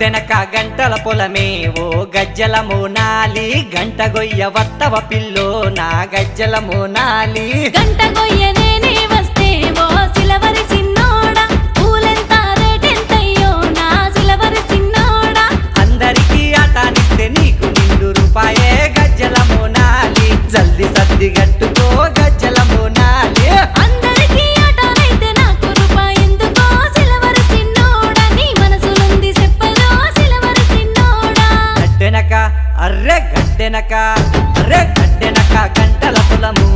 గట్టెనక గంటల పొలమే ఓ గజ్జల మోనాలి గంట గొయ్య వత్తవ పిల్లో నా గజ్జల మోనాలి గంట గొయ్యనే వస్తే ఓ సిలవరి చిన్నోడా పూలెంత రేటెంతయ్యో నా సిలవరి చిన్నోడా అందరికీ ఆటానిస్తే నీకు ₹100 గజ్జల మోనాలి జల్ది సర్ది గట్టుకో గజ్జల మోనాలి అందరికీ ఆటనైతే నాకు రూపాయెందుకో సిలవరి చిన్నోడా నీ మనసులుంది చెప్పలో సిలవరి చిన్నోడా గట్టెనక గట్టెనక గంటల పొలము